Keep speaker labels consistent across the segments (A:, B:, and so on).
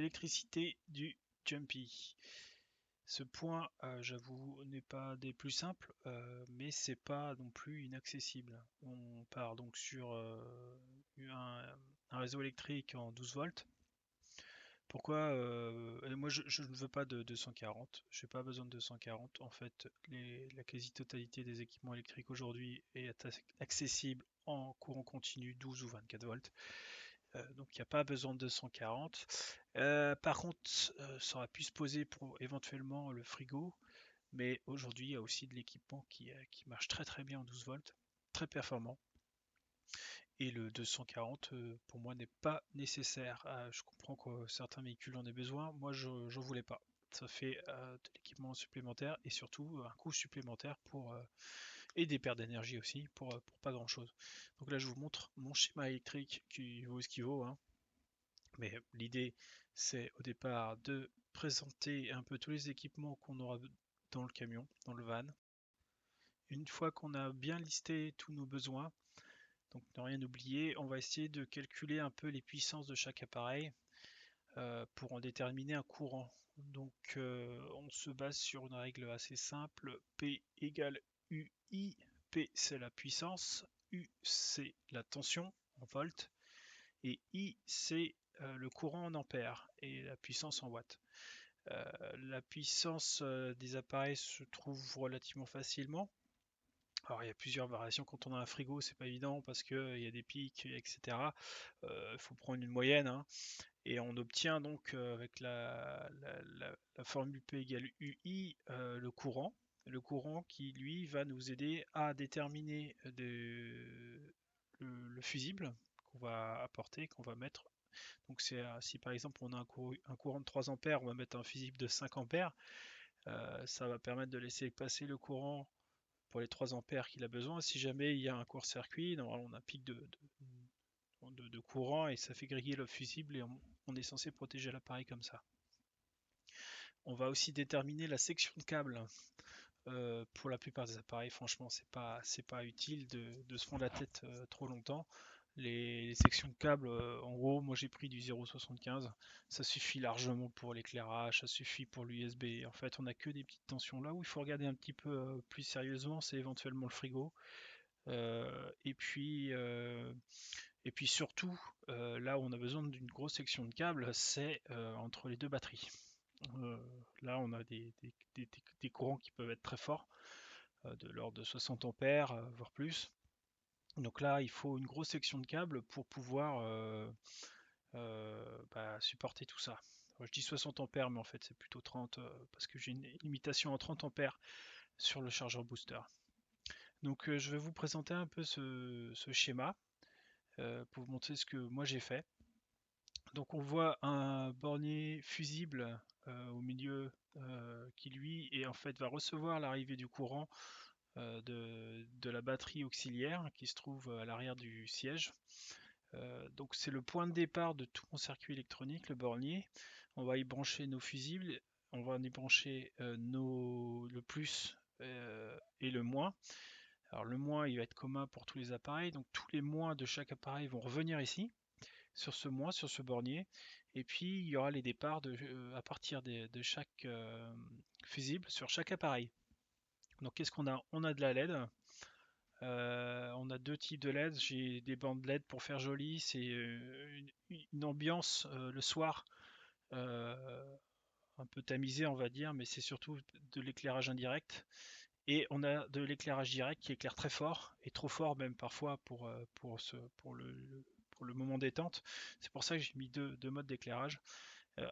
A: électricité du Jumpy. Ce point, j'avoue, n'est pas des plus simples, mais c'est pas non plus inaccessible. On part donc sur un réseau électrique en 12 volts. Pourquoi moi je ne veux pas de 240, j'ai pas besoin de 240. En fait, la quasi-totalité des équipements électriques aujourd'hui est accessible en courant continu 12 ou 24 volts. Donc il n'y a pas besoin de 240. Par contre, ça aurait pu se poser pour éventuellement le frigo, mais aujourd'hui il y a aussi de l'équipement qui marche très très bien en 12 volts, très performant. Et le 240 pour moi n'est pas nécessaire. Je comprends que certains véhicules en aient besoin, moi je n'en voulais pas. Ça fait de l'équipement supplémentaire et surtout un coût supplémentaire et des pertes d'énergie aussi pour pas grand chose. Donc là je vous montre mon schéma électrique qui vaut ce qu'il vaut, hein. Mais l'idée, c'est au départ de présenter un peu tous les équipements qu'on aura dans le camion, dans le van. Une fois qu'on a bien listé tous nos besoins, donc ne rien oublier, on va essayer de calculer un peu les puissances de chaque appareil pour en déterminer un courant. Donc on se base sur une règle assez simple, P égale UI. P c'est la puissance, U c'est la tension en volts, et I c'est le courant en ampères et la puissance en watts. La puissance des appareils se trouve relativement facilement. Alors il y a plusieurs variations quand on a un frigo, c'est pas évident parce qu'il y a des pics, etc. Il faut prendre une moyenne, hein, et on obtient donc avec la formule P égale UI le courant. Le courant qui lui va nous aider à déterminer le fusible qu'on va apporter, qu'on va mettre. Donc c'est si par exemple on a un courant de 3 ampères, on va mettre un fusible de 5 ampères. Ça va permettre de laisser passer le courant pour les 3 ampères qu'il a besoin. Si jamais il y a un court-circuit, normalement on a un pic de courant et ça fait griller le fusible et on est censé protéger l'appareil comme ça. On va aussi déterminer la section de câble. Pour la plupart des appareils, franchement, c'est pas utile de se prendre la tête trop longtemps. Les sections de câbles, en gros, moi j'ai pris du 0,75. Ça suffit largement pour l'éclairage, ça suffit pour l'USB. En fait, on n'a que des petites tensions. Là où il faut regarder un petit peu plus sérieusement, c'est éventuellement le frigo. Euh, et puis, euh, et puis surtout, là où on a besoin d'une grosse section de câble, c'est entre les deux batteries. Euh, Là, on a des courants qui peuvent être très forts, de l'ordre de 60 ampères, voire plus. Donc là, il faut une grosse section de câble pour pouvoir supporter tout ça. Alors, je dis 60 ampères, mais en fait, c'est plutôt 30 parce que j'ai une limitation en 30 ampères sur le chargeur booster. Donc, je vais vous présenter un peu ce schéma pour vous montrer ce que moi j'ai fait. Donc on voit un bornier fusible au milieu qui lui en fait va recevoir l'arrivée du courant de la batterie auxiliaire qui se trouve à l'arrière du siège. Donc c'est le point de départ de tout mon circuit électronique, le bornier. On va y brancher nos fusibles, on va y brancher le plus et le moins. Alors le moins il va être commun pour tous les appareils, donc tous les moins de chaque appareil vont revenir ici sur ce moins, sur ce bornier. Et puis il y aura les départs à partir de chaque fusible sur chaque appareil. Donc qu'est-ce qu'on a? On a de la LED. On a deux types de LED. J'ai des bandes LED pour faire joli. C'est une ambiance le soir un peu tamisée, on va dire, mais c'est surtout de l'éclairage indirect. Et on a de l'éclairage direct qui éclaire très fort et trop fort même parfois pour le moment détente. C'est pour ça que j'ai mis deux modes d'éclairage.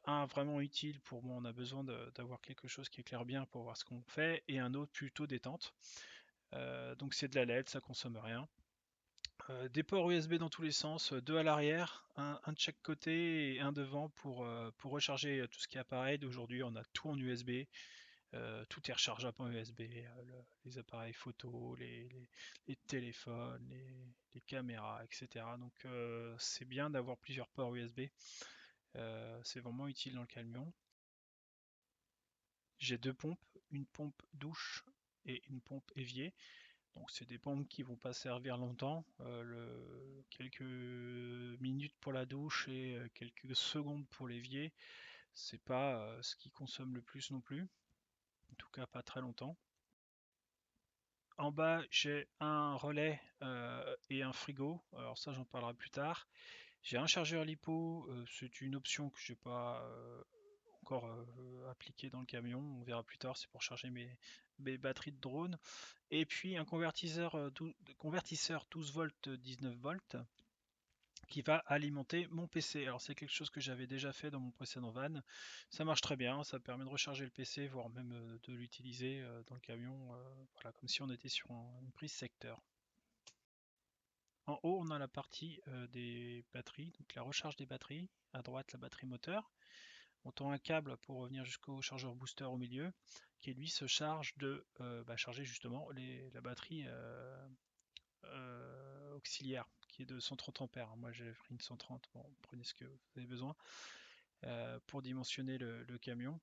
A: Un vraiment utile pour moi, on a besoin d'avoir quelque chose qui éclaire bien pour voir ce qu'on fait, et un autre plutôt détente. Donc c'est de la LED, ça consomme rien. Des ports USB dans tous les sens, deux à l'arrière, un de chaque côté et un devant pour recharger tout ce qui apparaît. D'aujourd'hui, on a tout en USB. Tout est rechargeable en USB, les appareils photo, les téléphones, les caméras, etc. Donc c'est bien d'avoir plusieurs ports USB. C'est vraiment utile dans le camion. J'ai deux pompes, une pompe douche et une pompe évier. Donc c'est des pompes qui vont pas servir longtemps, quelques minutes pour la douche et quelques secondes pour l'évier, c'est pas ce qui consomme le plus non plus, en tout cas pas très longtemps. En bas j'ai un relais et un frigo, alors ça j'en parlerai plus tard. J'ai un chargeur LiPo, c'est une option que j'ai pas encore appliquée dans le camion, on verra plus tard, c'est pour charger mes batteries de drone. Et puis un convertisseur 12 volts 19 volts qui va alimenter mon PC. Alors c'est quelque chose que j'avais déjà fait dans mon précédent van. Ça marche très bien, ça permet de recharger le PC, voire même de l'utiliser dans le camion, voilà, comme si on était sur une prise secteur. En haut, on a la partie des batteries, donc la recharge des batteries. À droite, la batterie moteur. On tend un câble pour revenir jusqu'au chargeur booster au milieu, qui lui se charge de charger justement la batterie auxiliaire, qui est de 130 ampères. Moi j'ai pris une 130, bon, prenez ce que vous avez besoin pour dimensionner le camion.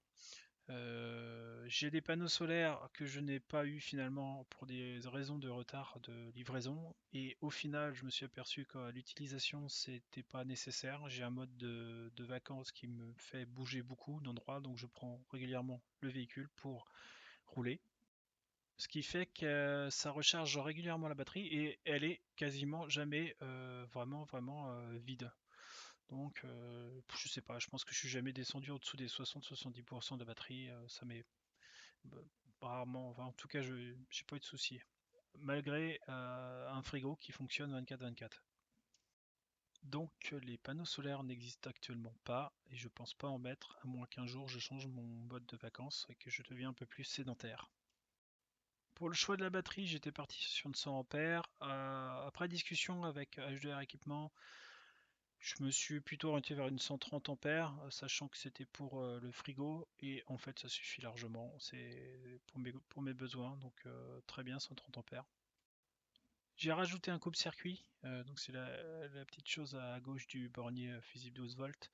A: J'ai des panneaux solaires que je n'ai pas eu finalement pour des raisons de retard de livraison, et au final je me suis aperçu qu'à l'utilisation c'était pas nécessaire. J'ai un mode de vacances qui me fait bouger beaucoup d'endroits, donc je prends régulièrement le véhicule pour rouler, ce qui fait que ça recharge régulièrement la batterie et elle est quasiment jamais vraiment vide. Donc je sais pas, je pense que je suis jamais descendu au dessous des 60-70% de batterie, ça m'est rarement, enfin, en tout cas j'ai pas eu de soucis, malgré un frigo qui fonctionne 24/24. Donc les panneaux solaires n'existent actuellement pas et je pense pas en mettre, à moins qu'un jour je change mon mode de vacances et que je devienne un peu plus sédentaire. Pour le choix de la batterie, j'étais parti sur une 100 ampères. Après discussion avec H2R Équipement, je me suis plutôt orienté vers une 130 ampères, sachant que c'était pour le frigo, et en fait ça suffit largement, c'est pour mes besoins, donc très bien 130 ampères. J'ai rajouté un coupe-circuit, donc c'est la petite chose à gauche du bornier fusible 12 volts,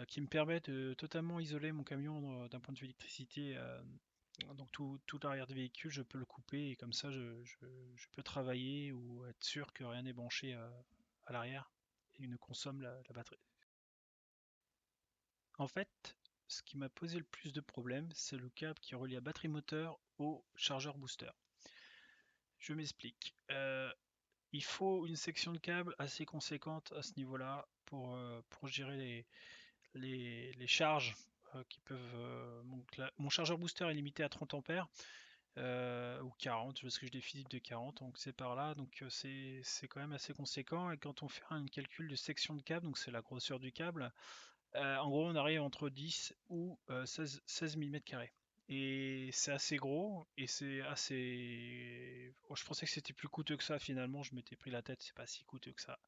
A: qui me permet de totalement isoler mon camion d'un point de vue électricité. Donc tout l'arrière du véhicule, je peux le couper et comme ça je peux travailler ou être sûr que rien n'est branché à l'arrière et ne consomme la batterie. En fait, ce qui m'a posé le plus de problèmes, c'est le câble qui relie la batterie moteur au chargeur booster. Je m'explique. Il faut une section de câble assez conséquente à ce niveau-là pour gérer les charges qui peuvent. Mon chargeur booster est limité à 30 ampères. Ou 40, parce que j'ai des physiques de 40, donc c'est par là, donc c'est quand même assez conséquent. Et quand on fait un calcul de section de câble, donc c'est la grosseur du câble, en gros on arrive entre 10 ou 16 mm². Et c'est assez gros, et c'est assez. Oh, je pensais que c'était plus coûteux que ça, finalement, je m'étais pris la tête, c'est pas si coûteux que ça.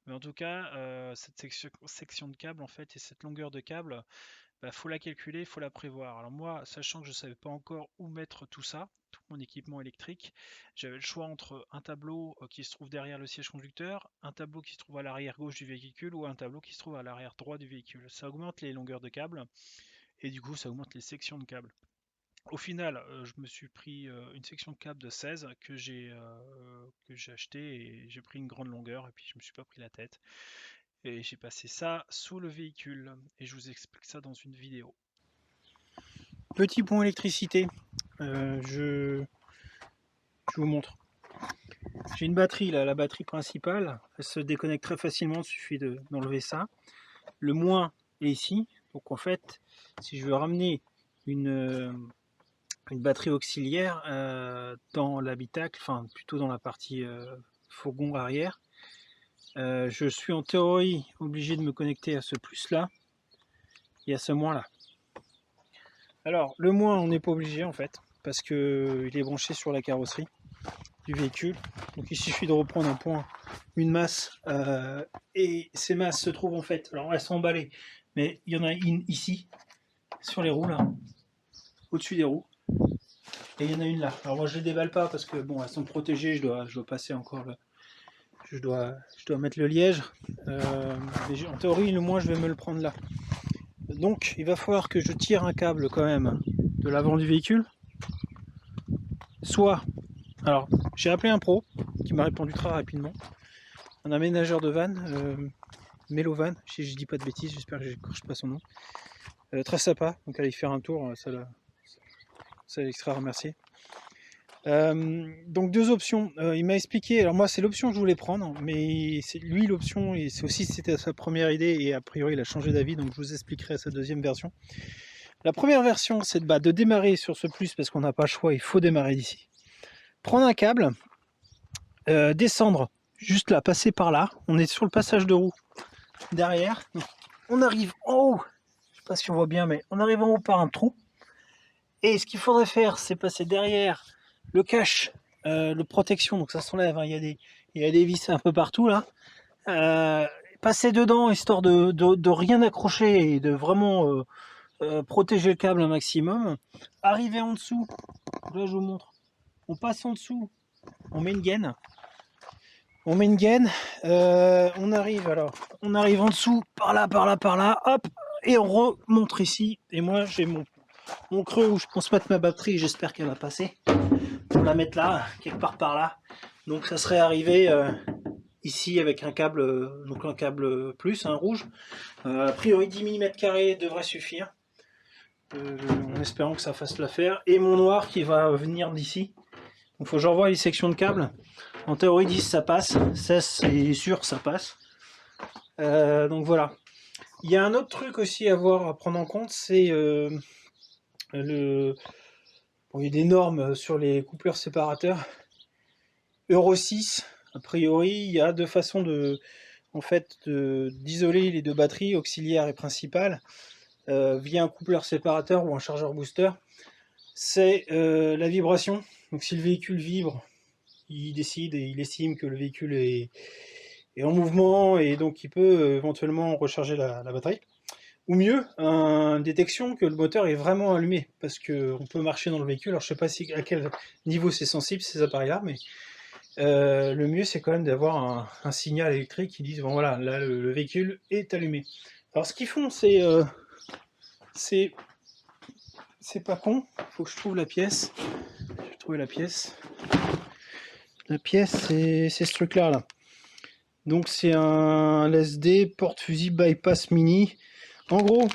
A: Mais en tout cas, cette section de câble, en fait, et cette longueur de câble, faut la calculer, il faut la prévoir. Alors moi, sachant que je ne savais pas encore où mettre tout ça, tout mon équipement électrique, j'avais le choix entre un tableau qui se trouve derrière le siège conducteur, un tableau qui se trouve à l'arrière gauche du véhicule ou un tableau qui se trouve à l'arrière droit du véhicule. Ça augmente les longueurs de câble et du coup ça augmente les sections de câble. Au final, je me suis pris une section de câble de 16 que j'ai acheté, et j'ai pris une grande longueur et puis je me suis pas pris la tête. Et j'ai passé ça sous le véhicule et je vous explique ça dans une vidéo. Petit point électricité, je vous montre. J'ai une batterie là, la batterie principale, elle se déconnecte très facilement, il suffit d'enlever ça. Le moins est ici, donc en fait, si je veux ramener une batterie auxiliaire dans l'habitacle, enfin plutôt dans la partie fourgon arrière, je suis en théorie obligé de me connecter à ce plus là et à ce moins là. Alors le moins on n'est pas obligé en fait, parce que il est branché sur la carrosserie du véhicule, donc il suffit de reprendre un point, une masse, et ces masses se trouvent en fait, alors elles sont emballées, mais il y en a une ici sur les roues là, au-dessus des roues, et il y en a une là. Alors moi je les déballe pas parce que bon, elles sont protégées, je dois passer encore le, je dois mettre le liège, mais en théorie le moins je vais me le prendre là. Donc il va falloir que je tire un câble quand même de l'avant du véhicule, soit
B: Alors, j'ai appelé un pro qui m'a répondu très rapidement. Un aménageur de van, Mélovan, si je dis pas de bêtises, j'espère que je n'écorche pas son nom. Très sympa, donc allez faire un tour, ça l'extra remercier. Donc deux options. Il m'a expliqué, alors moi c'est l'option que je voulais prendre, mais c'est lui l'option, et c'est aussi c'était sa première idée, et a priori il a changé d'avis, donc je vous expliquerai sa deuxième version. La première version, c'est de démarrer sur ce plus, parce qu'on n'a pas le choix, il faut démarrer d'ici. Prendre un câble, descendre juste là, passer par là, on est sur le passage de roue derrière, on arrive en haut, je sais pas si on voit bien, mais on arrive en haut par un trou, et ce qu'il faudrait faire, c'est passer derrière le cache, le protection, donc ça s'enlève, hein, il y a des vis un peu partout là, passer dedans histoire de rien accrocher et de vraiment protéger le câble un maximum, arriver en dessous, là je vous montre, on passe en dessous, on met une gaine, on arrive on arrive en dessous, par là, hop, et on remonte ici, et moi j'ai mon creux où je pense mettre ma batterie, j'espère qu'elle va passer, pour la mettre là, quelque part par là, donc ça serait arrivé ici avec un câble, donc un câble plus, un rouge, a priori 10 mm devrait suffire, en espérant que ça fasse l'affaire, et mon noir qui va venir d'ici, donc faut que j'envoie les sections de câbles. En théorie 10 ça passe, 16 c'est sûr ça passe. Donc voilà. Il y a un autre truc aussi à voir, à prendre en compte, c'est il y a des normes sur les coupleurs séparateurs. Euro 6, a priori, il y a deux façons d'isoler les deux batteries, auxiliaires et principales, via un coupleur séparateur ou un chargeur booster. C'est la vibration. Donc si le véhicule vibre, il décide et il estime que le véhicule est en mouvement, et donc il peut éventuellement recharger la batterie. Ou mieux, une détection que le moteur est vraiment allumé, parce qu'on peut marcher dans le véhicule. Alors je sais pas à quel niveau c'est sensible ces appareils-là, mais le mieux c'est quand même d'avoir un signal électrique qui dise bon voilà, là le véhicule est allumé. Alors ce qu'ils font, c'est pas con. Faut que je trouve la pièce. J'ai trouvé la pièce. La pièce, c'est ce truc-là, là. Donc c'est un LSD porte-fusible bypass mini. En gros,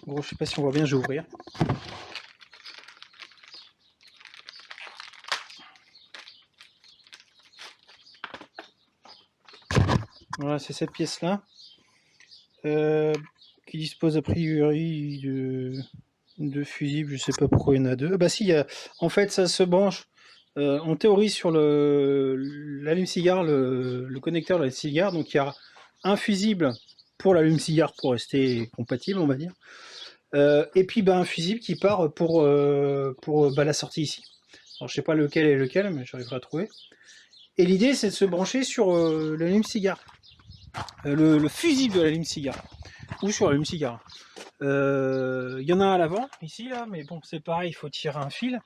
B: je sais pas si on voit bien, je vais ouvrir. Voilà, c'est cette pièce-là, qui dispose a priori de fusibles. Je sais pas pourquoi il y en a deux. Ah bah si, en fait ça se branche en théorie sur l'allume-cigare, le connecteur de l'allume-cigare. Donc il y a un fusible pour l'allume-cigare pour rester compatible, on va dire. Et puis un fusible qui part pour la sortie ici. Alors je sais pas lequel est lequel, mais j'arriverai à trouver. Et l'idée c'est de se brancher sur l'allume-cigare, le fusible de l'allume-cigare, ou sur l'allume-cigare. Il y en a un à l'avant, ici, là, mais bon, c'est pareil, il faut tirer un fil.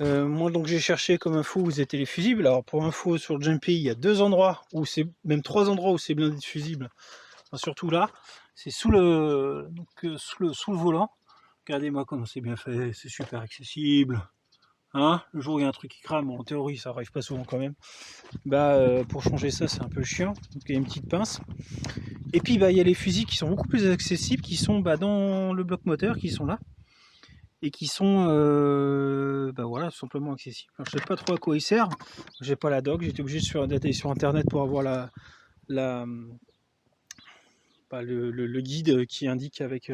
B: Moi, donc, j'ai cherché comme info où étaient les fusibles. Alors, pour info, sur le Jumpy, il y a deux endroits, même trois endroits où c'est blindé de fusibles. Enfin, surtout là, c'est sous le volant. Regardez-moi comment c'est bien fait, c'est super accessible. Hein, le jour où il y a un truc qui crame, en théorie, ça arrive pas souvent quand même. Pour changer ça, c'est un peu chiant. Donc, il y a une petite pince. Et puis, il y a les fusils qui sont beaucoup plus accessibles, qui sont dans le bloc moteur, qui sont là. Et qui sont voilà, tout simplement accessibles. Alors, je sais pas trop à quoi ils servent. J'ai pas la doc, j'étais obligé d'aller sur internet pour avoir le guide qui indique avec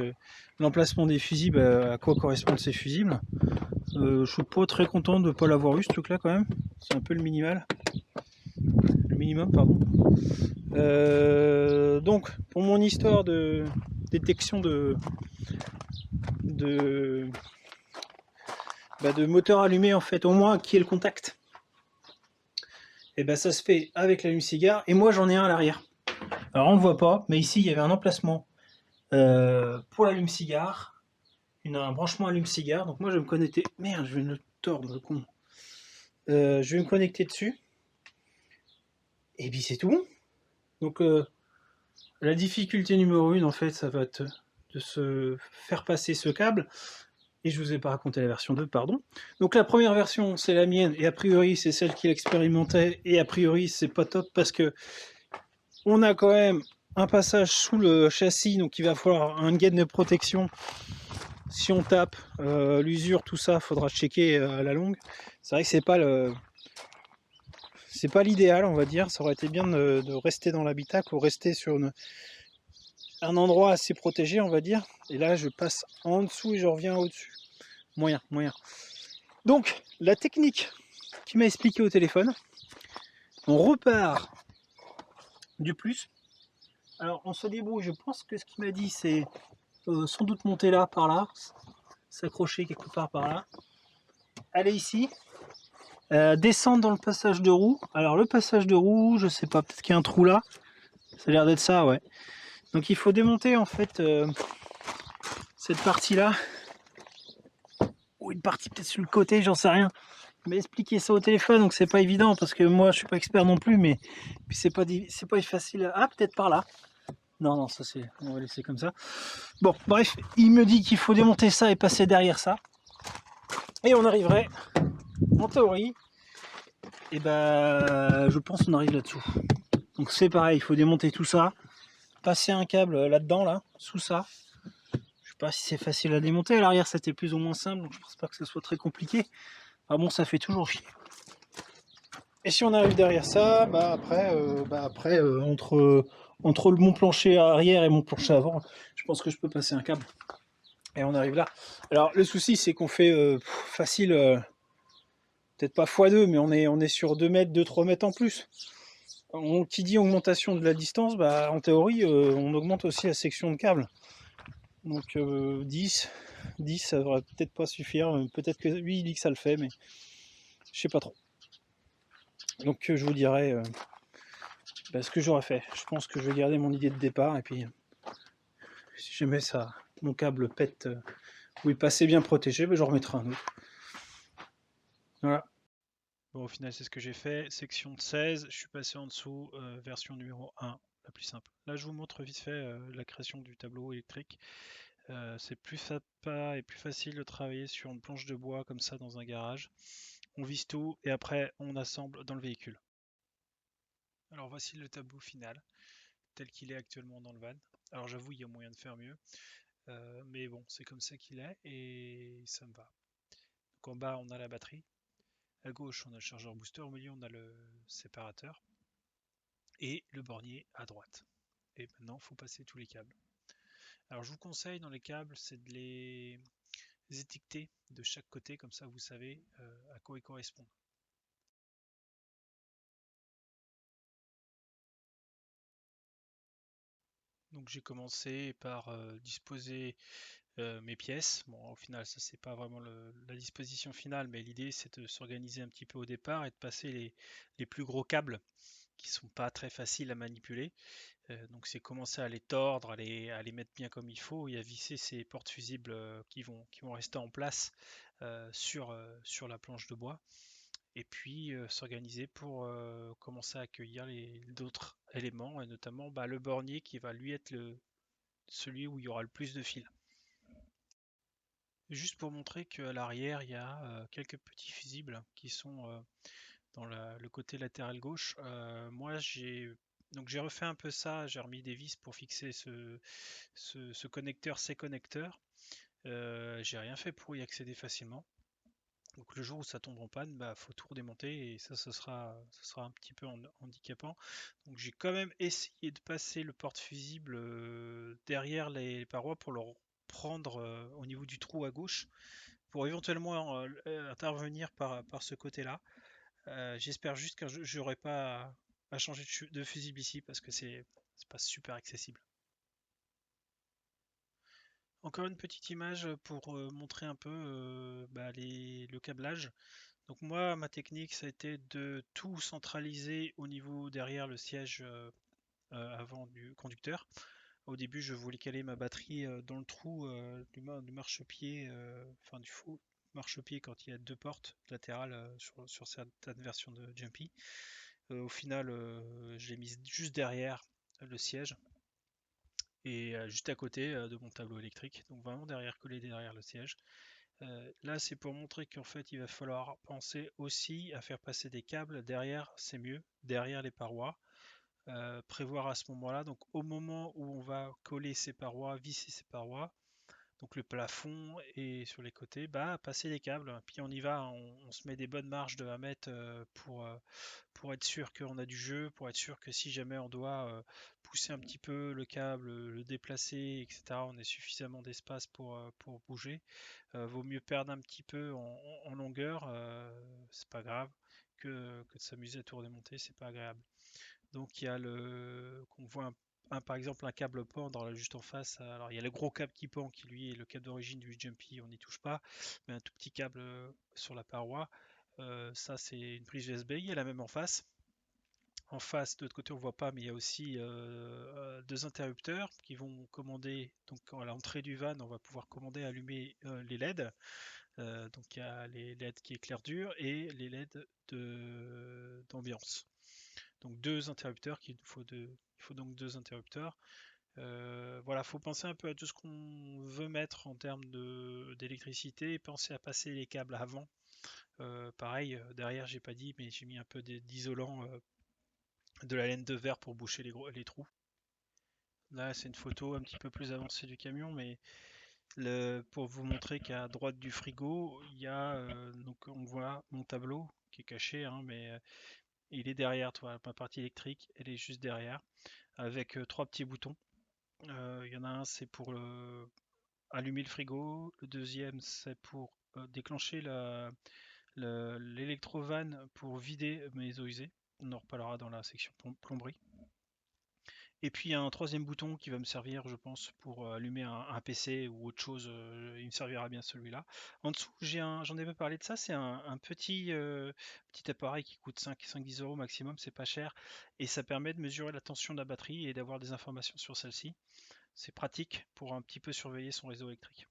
B: l'emplacement des fusibles à quoi correspondent ces fusibles. Je suis pas très content de ne pas l'avoir eu ce truc là quand même. C'est un peu le minimum, pardon. Donc pour mon histoire de détection de moteur allumé, en fait, au moins qui est le contact, et ça se fait avec l'allume-cigare, et moi j'en ai un à l'arrière. Alors on ne voit pas, mais ici il y avait un emplacement pour l'allume-cigare, un branchement allume-cigare. Donc moi je vais me connecter, merde, je vais me tordre le con, je vais me connecter dessus, et puis c'est tout. Donc la difficulté numéro 1, en fait, ça va être de se faire passer ce câble. Et je vous ai pas raconté la version 2, pardon. Donc la première version, c'est la mienne, et a priori, c'est celle qu'il expérimentait, et a priori, c'est pas top parce que on a quand même un passage sous le châssis, donc il va falloir une gaine de protection. Si on tape l'usure, tout ça, faudra checker à la longue. C'est vrai que c'est pas l'idéal, on va dire. Ça aurait été bien de rester dans l'habitacle ou rester sur un endroit assez protégé, on va dire. Et là, je passe en dessous et je reviens au-dessus. Moyen, moyen. Donc, la technique qu'il m'a expliqué au téléphone, on repart du plus. Alors, on se débrouille. Je pense que ce qu'il m'a dit, c'est sans doute monter là, par là, s'accrocher quelque part par là, aller ici, descendre dans le passage de roue. Alors, le passage de roue, je sais pas, peut-être qu'il y a un trou là. Ça a l'air d'être ça, ouais. Donc, il faut démonter en fait cette partie-là, ou une partie peut-être sur le côté, j'en sais rien. Il m'a expliqué ça au téléphone, donc c'est pas évident parce que moi je suis pas expert non plus, mais puis c'est pas facile. Ah, peut-être par là. Non, non, ça c'est. On va laisser comme ça. Bon, bref, il me dit qu'il faut démonter ça et passer derrière ça. Et on arriverait, en théorie, et ben je pense qu'on arrive là-dessous. Donc c'est pareil, il faut démonter tout ça, passer un câble là-dedans, là, sous ça. Je sais pas si c'est facile à démonter. À l'arrière c'était plus ou moins simple, donc je pense pas que ce soit très compliqué. Ah bon, ça fait toujours chier. Et si on arrive derrière ça, entre mon plancher arrière et mon plancher avant, je pense que je peux passer un câble. Et on arrive là. Alors le souci, c'est qu'on fait facile, peut-être pas x2, mais on est sur 2 mètres, 2-3 mètres en plus. Qui dit augmentation de la distance, en théorie, on augmente aussi la section de câble. Donc 10, ça devrait peut-être pas suffire. Peut-être que lui, il dit que ça le fait, mais je sais pas trop. Donc je vous dirai ce que j'aurais fait. Je pense que je vais garder mon idée de départ, et puis si jamais mon câble pète ou il passait bien protégé, j'en remettrai un autre. Voilà.
A: Bon, au final, c'est ce que j'ai fait. Section de 16, je suis passé en dessous, version numéro 1, la plus simple. Là, je vous montre vite fait la création du tableau électrique. C'est plus sympa et plus facile de travailler sur une planche de bois comme ça dans un garage. On vise tout et après on assemble dans le véhicule. Alors voici le tableau final, tel qu'il est actuellement dans le van. Alors j'avoue, il y a moyen de faire mieux, mais bon, c'est comme ça qu'il est et ça me va. Donc en bas, on a la batterie. À gauche, on a le chargeur booster. Au milieu, on a le séparateur. Et le bornier à droite. Et maintenant, il faut passer tous les câbles. Alors je vous conseille dans les câbles, c'est de les étiqueter de chaque côté, comme ça vous savez à quoi ils correspondent. Donc j'ai commencé par disposer mes pièces. Bon, au final, ça c'est pas vraiment la disposition finale, mais l'idée c'est de s'organiser un petit peu au départ et de passer les plus gros câbles qui sont pas très faciles à manipuler. Donc c'est commencer à les tordre, à les mettre bien comme il faut et à visser ces portes fusibles qui vont rester en place sur la planche de bois. Et puis s'organiser pour commencer à accueillir d'autres éléments, et notamment le bornier qui va lui être celui où il y aura le plus de fils. Juste pour montrer qu'à l'arrière, il y a quelques petits fusibles qui sont dans le côté latéral gauche. Moi, j'ai refait un peu ça, j'ai remis des vis pour fixer ce connecteur, ces connecteurs. J'ai rien fait pour y accéder facilement. Donc le jour où ça tombe en panne, faut tout redémonter et ça sera un petit peu handicapant. Donc j'ai quand même essayé de passer le porte-fusible derrière les parois pour le prendre au niveau du trou à gauche pour éventuellement intervenir par ce côté-là. J'espère juste que j'aurai pas à changer de fusible ici parce que c'est pas super accessible. Encore une petite image pour montrer un peu le câblage. Donc moi, ma technique, ça a été de tout centraliser au niveau derrière le siège avant du conducteur. Au début, je voulais caler ma batterie dans le trou du marchepied, enfin du faux marchepied quand il y a deux portes latérales sur certaines versions de Jumpy. Au final, je l'ai mise juste derrière le siège et juste à côté de mon tableau électrique, donc vraiment collé derrière le siège. Là, c'est pour montrer qu'en fait, il va falloir penser aussi à faire passer des câbles derrière, c'est mieux, derrière les parois. Prévoir à ce moment-là, donc au moment où on va coller ces parois, visser ces parois, donc le plafond et sur les côtés, bah passer les câbles. Puis on y va, on se met des bonnes marges de 1 mètre pour être sûr qu'on a du jeu, pour être sûr que si jamais on doit pousser un petit peu le câble, le déplacer, etc., on ait suffisamment d'espace pour bouger. Vaut mieux perdre un petit peu en longueur, c'est pas grave, que de s'amuser à tout redémonter, c'est pas agréable. Donc il y a le qu'on voit par exemple un câble pendre là, juste en face. Alors il y a le gros câble qui pend qui lui est le câble d'origine du Jumpy, on n'y touche pas, mais un tout petit câble sur la paroi. Ça c'est une prise USB, il y a la même en face. En face, de l'autre côté, on voit pas, mais il y a aussi deux interrupteurs qui vont commander. Donc à l'entrée du van, on va pouvoir commander allumer les LED. Donc il y a les LED qui éclairent dur et les LED d'ambiance. Donc deux interrupteurs, il faut donc deux interrupteurs. Voilà, faut penser un peu à tout ce qu'on veut mettre en termes d'électricité, penser à passer les câbles avant. Pareil, derrière, j'ai pas dit, mais j'ai mis un peu d'isolant, de la laine de verre pour boucher les trous. Là, c'est une photo un petit peu plus avancée du camion, mais pour vous montrer qu'à droite du frigo, il y a, donc on voit mon tableau qui est caché, hein, mais il est derrière, toi, ma partie électrique, elle est juste derrière, avec trois petits boutons. Il y en a un, c'est pour allumer le frigo. Le deuxième, c'est pour déclencher l'électrovan pour vider mes eaux usées. On en reparlera dans la section plomberie. Et puis il y a un troisième bouton qui va me servir, je pense, pour allumer un PC ou autre chose. Il me servira bien celui-là. En dessous, j'en ai pas parlé de ça. C'est un petit appareil qui coûte 5-10 euros maximum. C'est pas cher. Et ça permet de mesurer la tension de la batterie et d'avoir des informations sur celle-ci. C'est pratique pour un petit peu surveiller son réseau électrique.